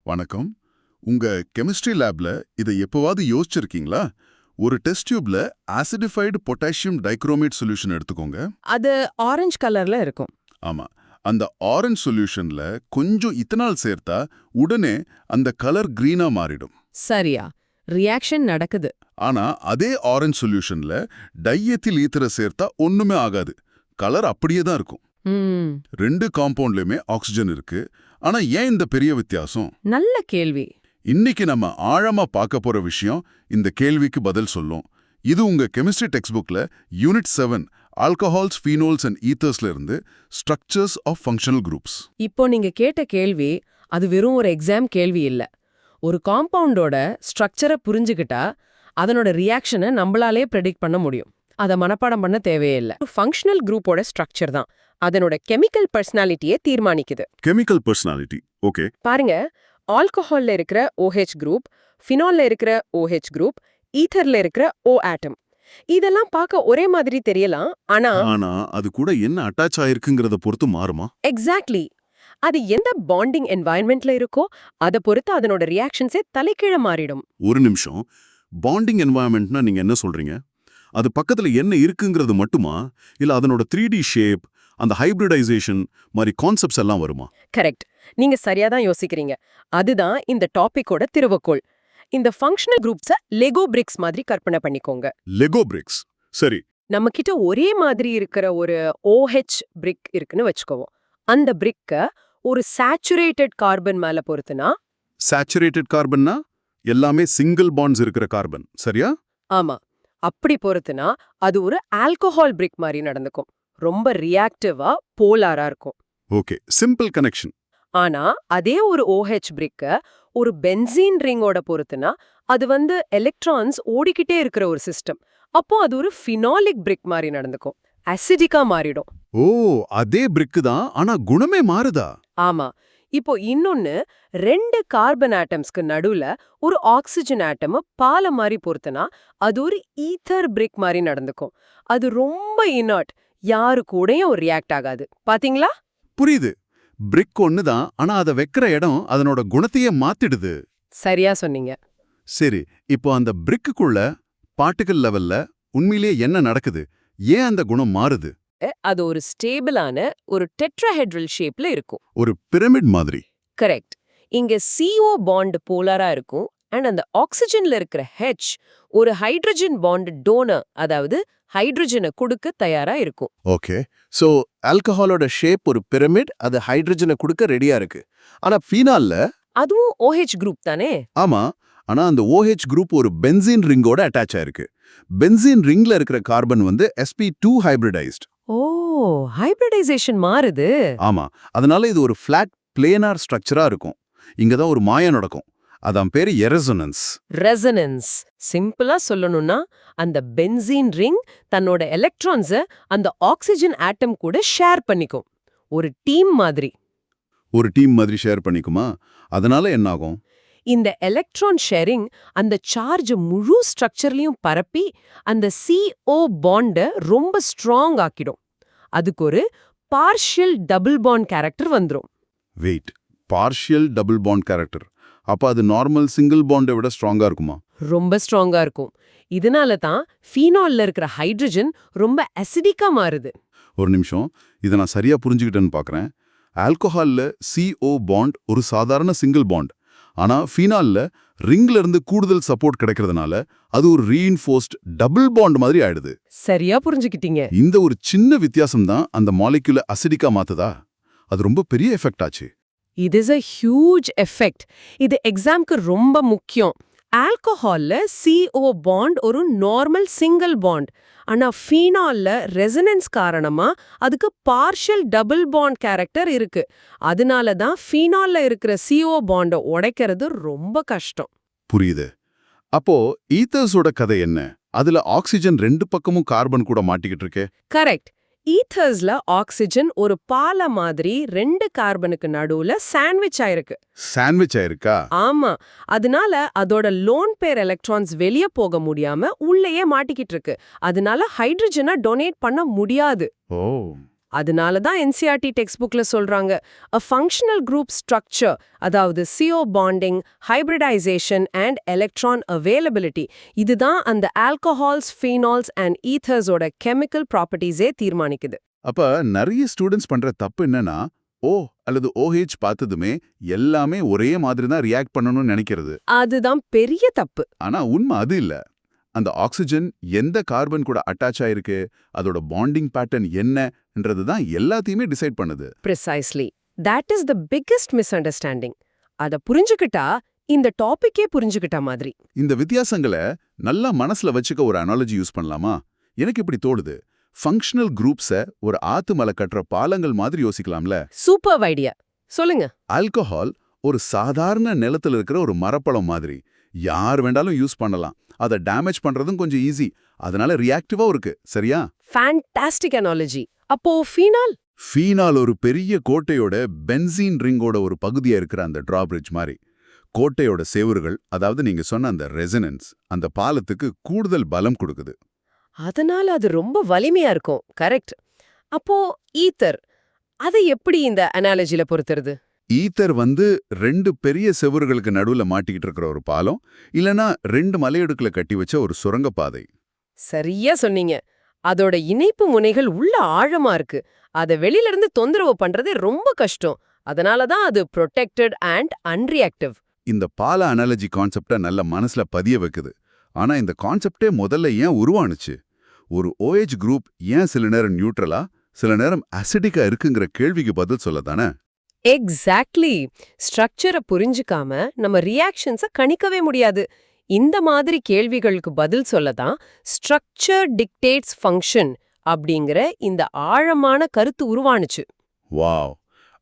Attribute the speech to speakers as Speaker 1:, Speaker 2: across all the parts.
Speaker 1: வணக்கம். உங்க கெமிஸ்ட்ரி லேப்ல இதை எப்பவாவது யோசிச்சிருக்கீங்களா? ஒரு டெஸ்ட் டியூப்ல ஆசிடிஃபைடு பொட்டாசியம் டைக்ரோமேட் சொல்யூஷன் எடுத்துக்கோங்க.
Speaker 2: அது ஆரஞ்சு கலர்ல இருக்கும்.
Speaker 1: ஆமா. அந்த ஆரஞ்சு சொல்யூஷன்ல கொஞ்சம் இத்தனால் சேர்த்தா உடனே அந்த கலர் கிரீனா மாறிடும்.
Speaker 2: சரியா, ரியாக்ஷன் நடக்குது.
Speaker 1: ஆனா அதே ஆரஞ்சு சொல்யூஷன்ல டைஎத்தில் ஈத்தரை சேர்த்தா ஒண்ணுமே ஆகாது. கலர் அப்படியே தான் இருக்கும். ரெண்டு காம்பவுண்ட்லயுமே ஆக்சிஜன் இருக்கு. ஆனா ஏன் இந்த பெரிய வித்தியாசம்?
Speaker 2: நல்ல கேள்வி.
Speaker 1: இன்னைக்கு நம்ம ஆழமா பார்க்க போற விஷயம் இந்த கேள்விக்கு பதில் சொல்லும். இது உங்க கெமிஸ்ட்ரி டெக்ஸ்ட் புக்ல யூனிட் 7 ஆல்கஹால்ஸ், ஃபீனோல்ஸ் அண்ட் ஈத்தர்ஸ்ல இருந்து ஸ்ட்ரக்சர்ஸ் ஆஃப் ஃபங்க்ஷனல் குரூப்ஸ்.
Speaker 2: இப்போ நீங்க கேட்ட கேள்வி அது வெறும் ஒரு எக்ஸாம் கேள்வி இல்ல. ஒரு காம்பவுண்டோட ஸ்ட்ரக்சரை புரிஞ்சுக்கிட்டா அதனோட ரியாக்ஷனை நம்மளாலே ப்ரெடிக்ட் பண்ண முடியும். அதை மனப்பாடம் பண்ண தேவையே இல்லை. ஃபங்க்ஷனல் குரூப்போட ஸ்ட்ரக்சர் தான் அதனோட கெமிக்கல் பர்சனாலிட்டியை தீர்மானிக்குது.
Speaker 1: Chemical personality, okay.
Speaker 2: பாருங்க, ஆல்கஹால்ல இருக்கிற OH குரூப், ஃபினால்ல இருக்கிற OH குரூப், ஈத்தர்ல இருக்கிற O ஆட்டம். இதெல்லாம் பார்க்க ஒரே மாதிரி தெரியலாம், ஆனா
Speaker 1: அது கூட என்ன அட்டாச் ஆயிருக்குங்கிறத பொறுத்து மாறுமா?
Speaker 2: எக்ஸாக்ட்லி. அது எந்த பாண்டிங் என்வாயன்மெண்ட்ல இருக்கோ அதை பொறுத்து அதனோட ரியாக்ஷன்ஸே தலைகீழ மாறிடும்.
Speaker 1: ஒரு நிமிஷம், பாண்டிங் என்வாயன்மெண்ட்னா நீங்க என்ன சொல்றீங்க? அது பக்கத்துல என்ன இருக்குங்கிறது மட்டுமா, இல்ல அதனோட 3D ஷேப், அந்த ஹைபிரிடைசேஷன் மாதிரி கான்செப்ட்ஸ் எல்லாம் வருமா?
Speaker 2: கரெக்ட், நீங்க சரியா தான் யோசிக்கிறீங்க. அதுதான் இந்த டாபிக்கோட திருவக்கோள். இந்த ஃபங்க்ஷனல் குரூப்ஸை லெகோ பிரிக்ஸ் மாதிரி கற்பனை பண்ணிக்கோங்க.
Speaker 1: லெகோ பிரிக்ஸ், சரி.
Speaker 2: நம்ம கிட்ட ஒரே மாதிரி இருக்கிற ஒரு OH பிரிக் இருக்குன்னு வச்சுக்குவோம். அந்த பிரிக்க ஒரு சேச்சுரேட்டட் கார்பன் மேல பொறுத்துனா,
Speaker 1: சேச்சுரேட்டட் கார்பன்னா எல்லாமே சிங்கிள் பாண்ட்ஸ் இருக்கிற கார்பன், சரியா?
Speaker 2: ஆமா, அப்படி பொறுத்துனா அது ஒரு ஆல்கஹால் பிரிக் மாதிரி நடந்துக்கும். ரொம்ப ரியாக்டிவா, போலாரா இருக்கும்.
Speaker 1: Okay, simple connection.
Speaker 2: ஆனா அதே ஒரு OH பிரிக்க ஒரு பென்சீன் ரிங்கோட பொறுத்துனா அது எலக்ட்ரான்ஸ் ஓடிக்கிட்டே இருக்கிற ஒரு சிஸ்டம். அப்போ அது ஒரு ஃபினாலிக் பிரிக் மாதிரி நடந்துக்கும். அசிடிக்கா மாறிடும்.
Speaker 1: ஓ, அதே பிரிக்கு தான், ஆனா குணமே மாறுதா?
Speaker 2: ஆமா. இப்போ இன்னொன்னு, 2 கார்பன் ஆட்டம்ஸ்க்கு நடுவுல ஒரு ஆக்சிஜன் ஆட்டம் பால மாதிரி பொறுத்துனா அது ஒரு ஈத்தர் பிரிக் மாதிரி நடந்துக்கும். அது ரொம்ப இனர்ட், யாரு கூடயும் ரியாக்ட் ஆகாது. பாத்தீங்களா?
Speaker 1: புரியுது. பிரிக் ஒண்ணுதான், ஆனா அதை வைக்கிற இடம் அதனோட குணத்தையே மாத்திடுது.
Speaker 2: சரியா சொன்னீங்க.
Speaker 1: சரி, இப்போ அந்த பிரிக்குக்குள்ள பார்ட்டிகல் லெவல்ல உண்மையிலேயே என்ன நடக்குது? ஏன் அந்த குணம் மாறுது?
Speaker 2: அது ஒரு ஸ்டேபிளான ஒரு டெட்ராஹெட்ரல் ஷேப்ல இருக்கும்.
Speaker 1: ஒரு பிரமிட் மாதிரி.
Speaker 2: கரெக்ட். இங்க CO பாண்ட் போலாரா இருக்கும், அண்ட் அந்த ஆக்சிஜன்ல இருக்கிற H ஒரு ஹைட்ரஜன் பாண்ட் டோனர், அதாவது ஹைட்ரஜனை கொடுக்க தயாரா இருக்கும்.
Speaker 3: ஓகே, சோ ஆல்கஹாலோட ஷேப் ஒரு பிரமிட், அது ஹைட்ரஜனை கொடுக்க ரெடியா இருக்கு. ஆனா ஃபீனால்ல
Speaker 2: அதுவும் OH குரூப் தானே?
Speaker 1: ஆமா, ஆனா அந்த OH குரூப் ஒரு பென்சீன் ரிங்கோட அட்டாச் ஆயிருக்கு. பென்சீன் ரிங்ல இருக்கிற கார்பன் sp2 ஹைபிரிடைஸ்ட்.
Speaker 2: ஓ, ஹைபிரிடைசேஷன் மாறுது.
Speaker 1: ஆமா, அதனால இது ஒரு ஃபிளாட் பிளேனார் ஸ்ட்ரக்சரா இருக்கும். இங்க தான் ஒரு மாயம் நடக்கும். அதான் பேரு எரெசனன்ஸ்.
Speaker 2: ரெசனன்ஸ். சிம்பிளா சொல்லணும்னா அந்த பென்சீன் ரிங் தன்னோட எலக்ட்ரான்ஸை அந்த ஆக்சிஜன் ஆட்டம் கூட ஷேர் பண்ணிக்கும். ஒரு டீம் மாதிரி.
Speaker 1: ஒரு டீம் மாதிரி ஷேர் பண்ணிக்குமா? அதனால என்ன ஆகும்?
Speaker 2: இந்த எலக்ட்ரான் ஷேரிங் அந்த சார்ஜ் முழு ஸ்ட்ரக்சர்லயும் பரப்பி அந்த CO பாண்ட ரொம்ப ஸ்ட்ராங் ஆக்கிடும். அதுக்கு ஒரு பார்ஷியல் டபுள் பாண்ட் கேரக்டர் வந்துரும்.
Speaker 1: Wait, partial double bond character. அப்ப அது நார்மல் சிங்கிள் பாண்டை விட ஸ்ட்ராங்கா இருக்குமா?
Speaker 2: ரொம்ப ஸ்ட்ராங்கா இருக்கும். இதனால தான் ஃபீனால்ல இருக்கிற ஹைட்ரஜன் ரொம்ப அசிடிக்கா மாறுது.
Speaker 1: ஒரு நிமிஷம், இதை நான் சரியா புரிஞ்சுக்கிட்டேன்னு பார்க்கறேன். ஆல்கஹால்ல CO பாண்ட் ஒரு சாதாரண சிங்கிள் பாண்ட். ஆனா ஃபீனால்ல ரிங்ல இருந்து கூடுதல் சப்போர்ட் கிடைக்கிறதுனால அது ஒரு ரீஇன்ஃபோர்ஸ்ட் டபுள் பாண்ட் மாதிரி ஆயிடுது.
Speaker 2: சரியா புரிஞ்சுக்கிட்டீங்க.
Speaker 1: இந்த ஒரு சின்ன வித்தியாசம் தான் அந்த மாலிக்யூல அசிடிக்கா மாத்துதா? அது ரொம்ப பெரிய எஃபெக்ட் ஆச்சு.
Speaker 2: It is a huge effect. இது எக்ஸாம்க்கு ரொம்ப முக்கியம். ஆல்கஹால்ல CO பாண்ட் ஒரு நார்மல் சிங்கிள் பாண்ட். ஆனா ஃபீனால்ல ரெசனன்ஸ் காரணமா அதுக்கு பார்ஷியல் டபுள் பாண்ட் கேரக்டர் இருக்கு. அதனால தான் ஃபீனால்ல இருக்கிற CO பாண்டை உடைக்கிறது ரொம்ப கஷ்டம்.
Speaker 1: புரியுது. அப்போ ஈத்தர்ஸோட கதை என்ன? அதுல ஆக்சிஜன் 2 பக்கமும் கார்பன் கூட மாட்டிக்கிட்டு இருக்கே.
Speaker 2: கரெக்ட். ஈத்தர்ஸ்ல ஆக்சிஜன் ஒரு பால மாதிரி 2 கார்பனுக்கு நடுவுல சாண்ட்விச் ஆயிருக்கு.
Speaker 1: சாண்ட்விச் ஆயிருக்கா?
Speaker 2: ஆமா, அதனால அதோட லோன் பேர் எலக்ட்ரான்ஸ் வெளியே போக முடியாம உள்ளேயே மாட்டிக்கிட்டு இருக்கு. அதனால ஹைட்ரஜனை டொனேட் பண்ண முடியாது.
Speaker 1: ஓ,
Speaker 2: அதனால தான் NCERT டெக்ஸ்ட் புக்ல சொல்றாங்க a functional group structure, அதாவது CO bonding, hybridization and electron availability, இதுதான் அந்த alcohols, phenols and ethers ஓட chemical properties-ஏ தீர்மானிக்குது.
Speaker 1: அப்ப நிறைய ஸ்டூடெண்ட்ஸ் பண்ற தப்பு என்னன்னா O அல்லது OH பார்த்ததுமே எல்லாமே ஒரே மாதிரி தான் ரியாக்ட் பண்ணணும்னு நினைக்கிறது.
Speaker 2: அதுதான் பெரிய தப்பு.
Speaker 1: ஆனா உண்மை அது இல்ல. அந்த ஆக்சிஜன் எந்த கார்பன் கூட அட்டாச் ஆயிருக்கு, அதோட பாண்டிங் பேட்டர்ன் என்னன்றது தான் எல்லாத்தையுமே டிசைட் பண்ணுது.
Speaker 2: Precisely. That is the biggest misunderstanding. அத புரிஞ்சுக்கிட்டா இந்த டாபிக்கே புரிஞ்சுக்கிட்ட மாதிரி.
Speaker 1: இந்த வித்தியாசங்களை நல்லா மனசுல வச்சுக்க ஒரு அனாலஜி யூஸ் பண்ணலாமா? எனக்கு இப்படி தோணுது. ஃபங்க்ஷனல் குரூப்ஸை ஒரு ஆத்து மலை கட்டுற பாலங்கள் மாதிரி யோசிக்கலாம்ல.
Speaker 2: Super idea. சொல்லுங்க.
Speaker 1: ஆல்கஹால் ஒரு சாதாரண நிலத்துல இருக்கிற ஒரு மரப்பழம் மாதிரி. யார் வேண்டாலும் யூஸ் பண்ணலாம். அதை டேமேஜ் பண்றதும் கொஞ்சம் ஈஸி. அதனால ரியாக்டிவா இருக்கு. சரியா?
Speaker 2: Fantastic analogy. அப்போ ஃபீனால்?
Speaker 1: ஃபீனால் ஒரு பெரிய கோட்டையோட பென்சீன் ரிங்கோட ஒரு பகுதியா இருக்கிற அந்த டிராபிரிட்ஜ் மாதிரி. கோட்டையோட சேவுறுகள், அதாவது நீங்க சொன்ன அந்த ரெசனன்ஸ், அந்த பாலத்துக்கு கூடுதல் பலம் கொடுக்குது.
Speaker 2: அதனால அது ரொம்ப வலிமையா இருக்கும். கரெக்ட். அப்போ ஈத்தர், அதை எப்படி இந்த அனாலஜில பொறுத்துறது?
Speaker 1: ஈத்தர் ரெண்டு பெரிய செவுறுகளுக்கு நடுவுல மாட்டிக்கிட்டு இருக்கிற ஒரு பாலம், இல்லனா ரெண்டு மலையடுக்குல கட்டி வச்ச ஒரு சுரங்கப்பாதை.
Speaker 2: சரியா சொன்னீங்க. அதோட இணைப்பு முனைகள் உள்ள ஆழமா இருக்கு. அதை வெளியில இருந்து தொந்தரவு பண்றது ரொம்ப கஷ்டம். அதனால தான் அது ப்ரொடெக்டட் அண்ட் அன்ரியாக்டிவ்.
Speaker 1: இந்த பால அனாலஜி கான்செப்டை நல்ல மனசுல பதிய வைக்குது. ஆனா இந்த கான்செப்டே முதல்ல ஏன் உருவானுச்சு? ஒரு OH குரூப் ஏன் சில நேரம் நியூட்ரலா, சில நேரம் அசிடிக்கா இருக்குங்கிற கேள்விக்கு பதில் சொல்லதானே?
Speaker 2: எக்ஸாக்ட்லி. ஸ்ட்ரக்சரை புரிஞ்சுக்காம நம்ம ரியாக்ஷன்ஸை கணிக்கவே முடியாது. இந்த மாதிரி கேள்விகளுக்கு பதில் சொல்லதான் ஸ்ட்ரக்சர் டிக்டேட்ஸ் ஃபங்க்ஷன் அப்படிங்கிற இந்த ஆழமான கருத்து உருவானுச்சு.
Speaker 1: வாவ்.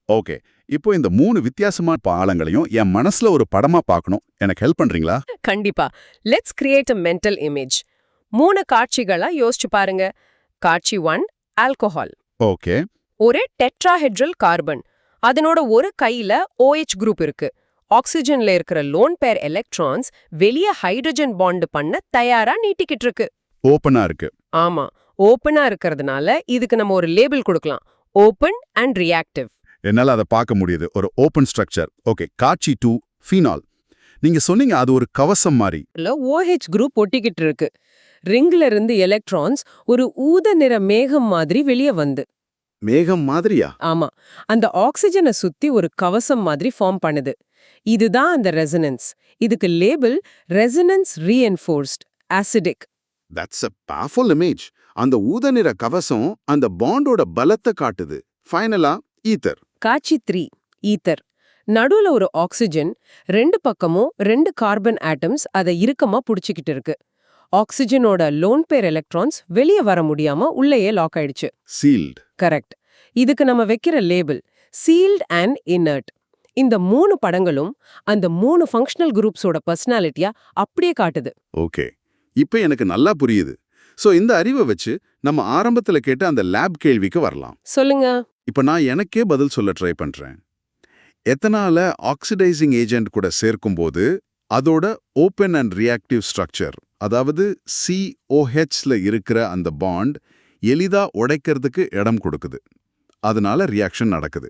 Speaker 1: ஓகே, இப்போ இந்த 3 வித்தியாசமான பாலங்களையும் என் மனசுல ஒரு படமா பார்க்கணும். எனக்கு ஹெல்ப் பண்றீங்களா?
Speaker 2: கண்டிப்பா. Let's create a mental image. 3 காட்சிகளா யோசிச்சு பாருங்க. காட்சி 1, ஆல்கஹால்.
Speaker 1: ஓகே.
Speaker 2: ஒரு டெட்ராஹெட்ரல் கார்பன். அதனோட ஒரு கையில OH குரூப் இருக்கு. ஆக்சிஜன்ல இருக்கிற லோன் பேர் எலக்ட்ரான்ஸ் வெளிய ஹைட்ரஜன் பாண்ட் பண்ண தயாரா நீட்டிக்கிட்டு இருக்கு.
Speaker 1: ஓப்பனா இருக்கு.
Speaker 2: ஆமா, ஓப்பனா இருக்கிறதுனால இதுக்கு நம்ம ஒரு லேபிள் கொடுக்கலாம். Open and reactive.
Speaker 1: என்னால அதை பார்க்க முடியுது. ஒரு ஓப்பன் ஸ்ட்ரக்சர். ஓகே. காட்சி 2, ஃபீனால். நீங்க சொன்னீங்க அது ஒரு கவசம் மாதிரி.
Speaker 2: OH குரூப் ஒட்டிக்கிட்டு இருக்கு. ரிங்ல இருந்து எலக்ட்ரான்ஸ் ஒரு ஊத நிற மேகம் மாதிரி வெளியே வந்து.
Speaker 1: மேகம் மாதிரியா?
Speaker 2: ஆமா, அந்த ஆக்சிஜனை சுத்தி ஒரு கவசம் மாதிரி ஃபார்ம் பண்ணுது. இதுதான் அந்த ரெசனன்ஸ். இதுக்கு label resonance reinforced acidic.
Speaker 4: That's a powerful image. அந்த ஊத நிற கவசம் அந்த பாண்டோட பலத்தை காட்டுது. ஃபைனலா ஈத்தர்.
Speaker 2: காட்சி 3, ஈத்தர். நடுவுல ஒரு ஆக்சிஜன், 2 பக்கமும் 2 கார்பன் ஆட்டம்ஸ் அதை இறுக்கமா புடிச்சுக்கிட்டு இருக்கு. ஆக்சிஜனோட லோன் பேர் எலக்ட்ரான்ஸ் வெளியே வர முடியாம உள்ளேயே லாக் ஆயிடுச்சு.
Speaker 1: சீல்ட்.
Speaker 2: கரெக்ட். இதுக்கு நம்ம வைக்கிற லேபிள் சீல்ட் அண்ட் இன்னர்ட். இந்த 3 படங்களும் அந்த 3 ஃபங்க்ஷனல் குரூப்ஸோட பர்சனாலிட்டியா அப்படியே காட்டுது.
Speaker 1: ஓகே, இப்போ எனக்கு நல்லா புரியுது. சோ இந்த அறிவை வச்சு நம்ம ஆரம்பத்துல கேட்ட அந்த லேப் கேள்விக்கு வரலாம்.
Speaker 2: சொல்லுங்க.
Speaker 1: இப்போ நான் எனக்கே பதில் சொல்ல ட்ரை பண்றேன். எத்தனால ஆக்சிடைசிங் ஏஜென்ட் கூட சேர்க்கும்போது அதோட ஓப்பன் அண்ட் ரியாக்டிவ் ஸ்ட்ரக்சர், அதாவது COHல இருக்கிற அந்த பாண்ட் எளிதா உடைக்கிறதுக்கு இடம் கொடுக்குது. அதனால ரியாக்ஷன் நடக்குது.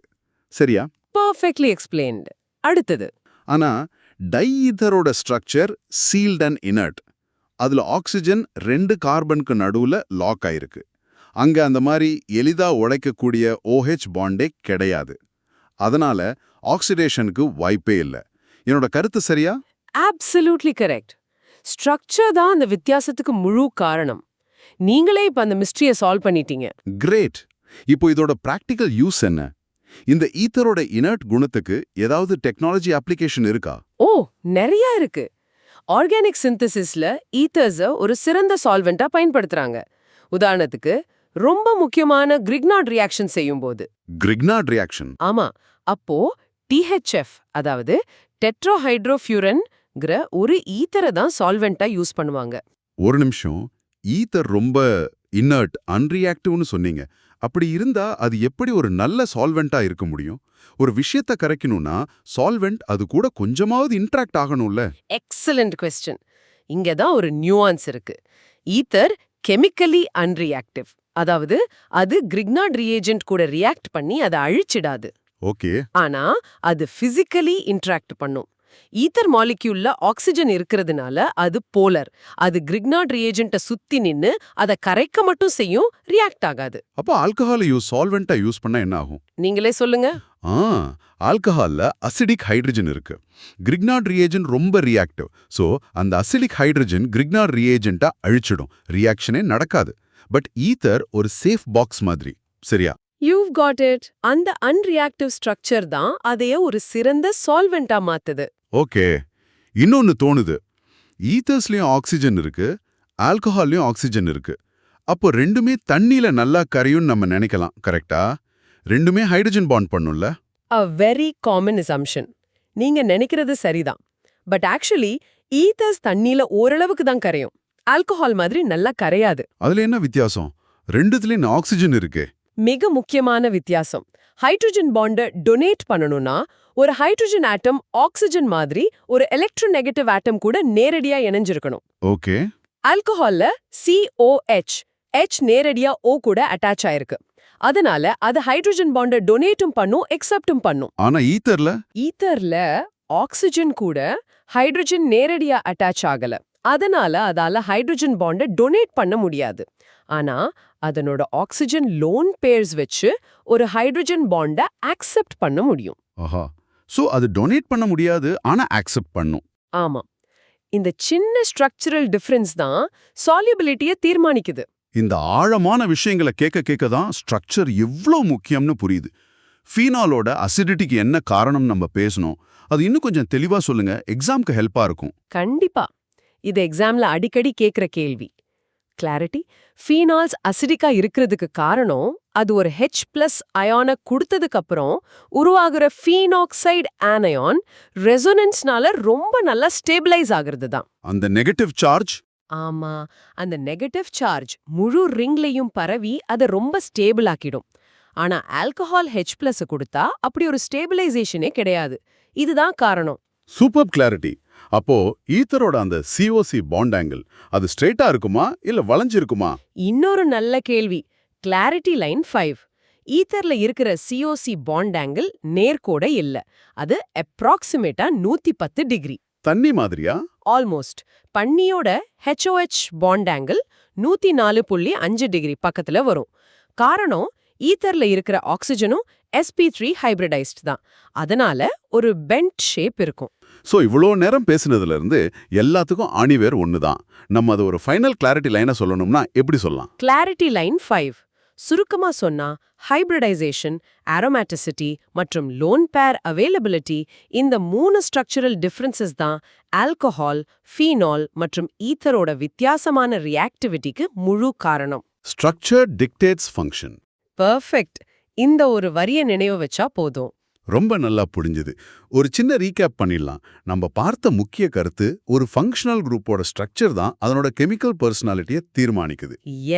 Speaker 1: சரியா?
Speaker 2: Perfectly explained. அடுத்தது.
Speaker 1: ஆனா டைஈதரோட ஸ்ட்ரக்சர் சீல்ட் அண்ட் இனர்ட். அதுல ஆக்சிஜன் 2 கார்பனுக்கு நடுவுல லாக் ஆயிருக்கு. அங்க அந்த மாதிரி எளிதா உடைக்கக்கூடிய OH பாண்டே கிடையாது. அதனால ஆக்சிடேஷனுக்கு வாய்ப்பே இல்லை. என்னோட கருத்து சரியா?
Speaker 2: Absolutely correct. ஸ்ட்ரக்சர் தான் அந்த வித்தியாசத்துக்கு முழு காரணம். நீங்களே இப்ப அந்த மிஸ்ட்ரியை சால்வ் பண்ணிட்டீங்க.
Speaker 1: கிரேட். இப்போ இதோட பிராக்டிக்கல் யூஸ் என்ன? இந்த ஈத்தரோட இனர்ட் குணத்துக்கு ஏதாவது டெக்னாலஜி அப்ளிகேஷன் இருக்கா?
Speaker 2: ஓ, நிறைய இருக்கு. ஆர்கானிக் சிந்தசிஸ்ல ஈத்தர்ஸை ஒரு சிறந்த சால்வெண்டா பயன்படுத்துறாங்க. உதாரணத்துக்கு ரொம்ப முக்கியமான கிரிக்னார்ட் ரியாக்ஷன் செய்யும்போது.
Speaker 1: கிரிக்னார்ட் ரியாக்ஷன்?
Speaker 2: ஆமா. அப்போ THF, அதாவது டெட்ராஹைட்ரோஃபியூரன்ங்கிற ஒரு ஈத்தரை தான் சால்வெண்டா யூஸ் பண்ணுவாங்க.
Speaker 1: ஒரு நிமிஷம். ஈத்தர் ரொம்ப இன்னர்ட், அன்ரியாக்டிவ்னு சொன்னீங்க. அப்படி இருந்தா அது எப்படி ஒரு நல்ல சால்வெண்டா இருக்க முடியும்? ஒரு விஷயத்தை கரைக்கணும்னா சால்வெண்ட் அது கூட கொஞ்சமாவது இன்ட்ராக்ட் ஆகணும்ல?
Speaker 2: Excellent question. இங்க தான் ஒரு நியூவான்ஸ் இருக்கு. Ether chemically unreactive. அதாவது அது கிரிக்னார்ட் ரியேஜென்ட் கூட ரியாக்ட் பண்ணி அதை அழிச்சிடாது.
Speaker 1: ஓகே.
Speaker 2: ஆனா அது பிசிக்கலி இன்டராக்ட் பண்ணும். ஈத்தர் மாலிக்யூல்ல ஆக்சிஜன் இருக்கிறதுனால அது போலர். அது கிரிக்னார்ட் ரியேஜென்ட்ட சுத்தி நின்னு அதை கரைக்க மட்டும் செய்யும், ரியாக்ட் ஆகாது.
Speaker 1: அப்போ ஆல்கஹாலை சால்வெண்டா யூஸ் பண்ணா என்ன ஆகும்?
Speaker 2: நீங்களே சொல்லுங்க.
Speaker 1: ஆல்கஹால்ல அசிடிக் ஹைட்ரஜன் இருக்கு. கிரிக்னார்ட் ரியேஜென்ட் ரொம்ப ரியாக்டிவ். சோ அந்த அசிடிக் ஹைட்ரஜன் கிரிக்னார்ட் ரியேஜென்ட்டா அழிச்சிடும். ரியாக்ஷனே நடக்காது. பட் ஈத்தர் ஒரு சேஃப் பாக்ஸ் மாதிரி. சரியா?
Speaker 2: You've got it. அந்த அன்ரியாக்டிவ் ஸ்ட்ரக்சர் தான் அதைய ஒரு சிறந்த சால்வெண்டா மாத்துது.
Speaker 1: ஓகே. இன்னொன்னு தோணுது. ஈத்தர்ஸ்லயும் ஆக்சிஜன் இருக்கு, ஆல்கஹால்லயும் ஆக்சிஜன் இருக்கு. அப்போ ரெண்டுமே தண்ணியில நல்லா கரையும் நம்ம நினைக்கலாம், கரெக்டா? ரெண்டுமே ஹைட்ரஜன் பாண்ட் பண்ணும்ல?
Speaker 2: A very common assumption. நீங்க நினைக்கிறது சரிதான். பட் ஆக்சுவலி ஈத்தர்ஸ் தண்ணியில ஓரளவுக்கு தான் கரையும். ஆல்கஹால் மாதிரி நல்லா கரையாது.
Speaker 1: அதுல என்ன வித்தியாசம்? ரெண்டுத்துலயும் ஆக்சிஜன் இருக்கே.
Speaker 2: மிக முக்கியமான வித்தியாசம். ஹைட்ரஜன் பாண்டை டொனேட் பண்ணணும்னா ஒரு ஹைட்ரஜன் ஆட்டம் ஆக்சிஜன் மாதிரி ஒரு எலக்ட்ரோநெகட்டிவ் ஆட்டம் கூட நேரடியா இணைஞ்சிருக்கணும்.
Speaker 1: ஓகே.
Speaker 2: ஆல்கஹால்ல COH H நேரடியா O கூட அட்டாச் ஆயிருக்கு. அதனால அது ஹைட்ரஜன் பாண்டை டொனேட்டும் பண்ணும், எக்ஸப்டும் பண்ணும்.
Speaker 1: ஆனா
Speaker 2: ஈத்தர்ல ஆக்சிஜன் கூட ஹைட்ரஜன் நேரடியா அட்டாச் ஆகல. அதனால அதால ஹைட்ரஜன் பாண்டை டொனேட் பண்ண முடியாது. ஆனா அதனோட ஆக்சிஜன் லோன் பேர்ஸ் வச்சு ஒரு ஹைட்ரஜன் பாண்டை அக்செப்ட் பண்ண முடியும்.
Speaker 1: ஆஹா. சோ அது டொனேட் பண்ண முடியாது, ஆனா அக்செப்ட் பண்ணும்.
Speaker 2: ஆமா. இந்த சின்ன ஸ்ட்ரக்சரல் டிஃபரன்ஸ் தான் சால்யூபிலிட்டியை தீர்மானிக்குது.
Speaker 1: இந்த ஆழமான விஷயங்களை கேட்க தான் ஸ்ட்ரக்சர் எவ்வளோ முக்கியம்னு புரியுது. ஃபீனாலோட அசிடிட்டிக்கு என்ன காரணம் நம்ம பேசணும், அது இன்னும் கொஞ்சம் தெளிவா சொல்லுங்க, எக்ஸாம்க்கு ஹெல்ப்பா இருக்கும்.
Speaker 2: கண்டிப்பா. இது எக்ஸாம்ல அடிக்கடி கேக்குற கேள்வி. கிளாரிட்டி. ஃபீனால்ஸ் அசிடிக்கா இருக்கிறதுக்கு காரணம் அது ஒரு H+ அயானை கொடுத்ததுக்கு அப்புறம் உருவாகிற ஃபீனாக்சைடு ஆனயான் ரெசோனன்ஸ்னால ரொம்ப நல்லா ஸ்டேபிளைஸ் ஆகிறது தான்.
Speaker 1: அந்த நெகட்டிவ் சார்ஜ்.
Speaker 2: ஆமா, அந்த நெகட்டிவ் சார்ஜ் முழு ரிங்லையும் பரவி அதை ரொம்ப ஸ்டேபிள் ஆக்கிடும். ஆனா ஆல்கஹால் H+ கொடுத்தா அப்படி ஒரு ஸ்டேபிளைசேஷனே கிடையாது. இதுதான் காரணம்.
Speaker 1: Super clarity. அப்போ ஈத்தரோட அந்த COC பாண்ட் ஆங்கிள் அது ஸ்ட்ரெயிட்டா இருக்குமா இல்ல வளைஞ்சிருக்குமா?
Speaker 2: இன்னொரு நல்ல கேள்வி. Clarity line 5. ஈத்தர்ல இருக்கிற COC பாண்ட் ஆங்கிள் நேர்கோட இல்ல. அது அப்ராக்சிமேட்டா 110 டிகிரி.
Speaker 1: தண்ணி மாதிரியா?
Speaker 2: ஆல்மோஸ்ட். பன்னியோட HOH பாண்ட் ஆங்கிள் 104.5 டிகிரி பக்கத்துல வரும். காரணம் ஈத்தர்ல இருக்கிற ஆக்சிஜனும் sp3 ஹைபிரிடைஸ்ட் தான். அதனால ஒரு பெண்ட் ஷேப் இருக்கும்.
Speaker 1: சோ இவ்வளோ நேரம் பேசினதுல இருந்து எல்லாத்துக்கும் ஆணிவேர் ஒண்ணுதான். நம்ம அது ஒரு ஃபைனல் கிளாரிட்டி லைனை சொல்லணும்னா எப்படி சொல்லலாம்?
Speaker 2: Clarity line 5. சுருக்கமா சொன்னா ஹைபிரிடைசேஷன், அரோமேட்டிசிட்டி மற்றும் லோன் பேர் அவைலபிலிட்டி, இந்த 3 ஸ்ட்ரக்சரல் டிஃபரன்சஸ் தான் ஆல்கஹால், ஃபீனால் மற்றும் ஈத்தரோட வித்தியாசமான ரியாக்டிவிட்டிக்கு முழு காரணம்.
Speaker 1: Structure dictates function.
Speaker 2: பெர்ஃபெக்ட். இந்த ஒரு வரிய நினைவு வச்சா போதும்.
Speaker 1: ரொம்ப நல்லா புரிஞ்சுது. ஒரு சின்ன ரீகேப் பண்ணிடலாம். நம்ம பார்த்த முக்கிய கருத்து, ஒரு ஃபங்க்ஷனல் குரூப்போட ஸ்ட்ரக்சர் தான் அதனோட கெமிக்கல் பர்சனாலிட்டியை தீர்மானிக்குது.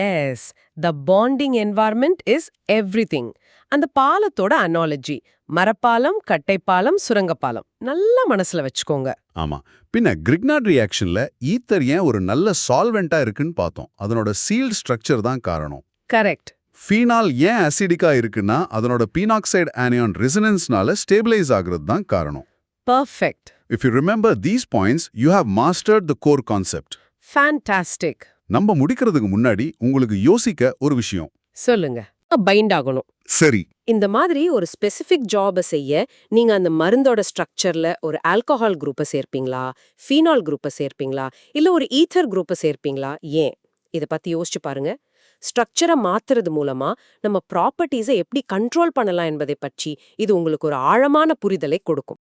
Speaker 2: Yes, the bonding environment is everything. அந்த பாலத்தோட அனாலஜி மரப்பாலம், கட்டைப்பாலம், சுரங்கப்பாலம் நல்லா மனசுல வச்சுக்கோங்க.
Speaker 1: ஆமா. பின்ன கிரிக்னார்ட் ரியாக்ஷன்ல ஈத்தர் ஏன் ஒரு நல்ல சால்வெண்டா இருக்குன்னு பார்த்தோம். அதனோட சீல்ட் ஸ்ட்ரக்சர் தான் காரணம்.
Speaker 2: கரெக்ட்.
Speaker 1: ஃபீனால் ஏன் அசிடிக்கா இருக்குன்னா அதனோட பீனாக்சைடு ஆனியான் ரெசனன்ஸ்னால ஸ்டேபிளைஸ் ஆகுறது தான் காரணம்.
Speaker 2: Perfect.
Speaker 1: If you remember these points, you have mastered the core concept.
Speaker 2: Fantastic.
Speaker 1: நம்ம முடிக்கிறதுக்கு முன்னாடி உங்களுக்கு யோசிக்க ஒரு விஷயம்.
Speaker 2: சொல்லுங்க. பைண்ட் ஆகணும்.
Speaker 1: சரி.
Speaker 2: இந்த மாதிரி ஒரு ஸ்பெசிஃபிக் ஜாபை செய்ய நீங்க அந்த மருந்தோட ஸ்ட்ரக்சர்ல ஒரு ஆல்கஹால் குரூப்பை சேர்ப்பீங்களா, ஃபீனால் குரூப்பை சேர்ப்பீங்களா, இல்ல ஒரு ஈத்தர் குரூப்பை சேர்ப்பீங்களா? ஏன்? இதை பத்தி யோசிச்சு பாருங்க. ஸ்ட்ரக்சரை மாத்துறது மூலமா நம்ம ப்ராப்பர்ட்டிஸை எப்படி கண்ட்ரோல் பண்ணலாம் என்பதை பற்றி இது உங்களுக்கு ஒரு ஆழமான புரிதலை கொடுக்கும்.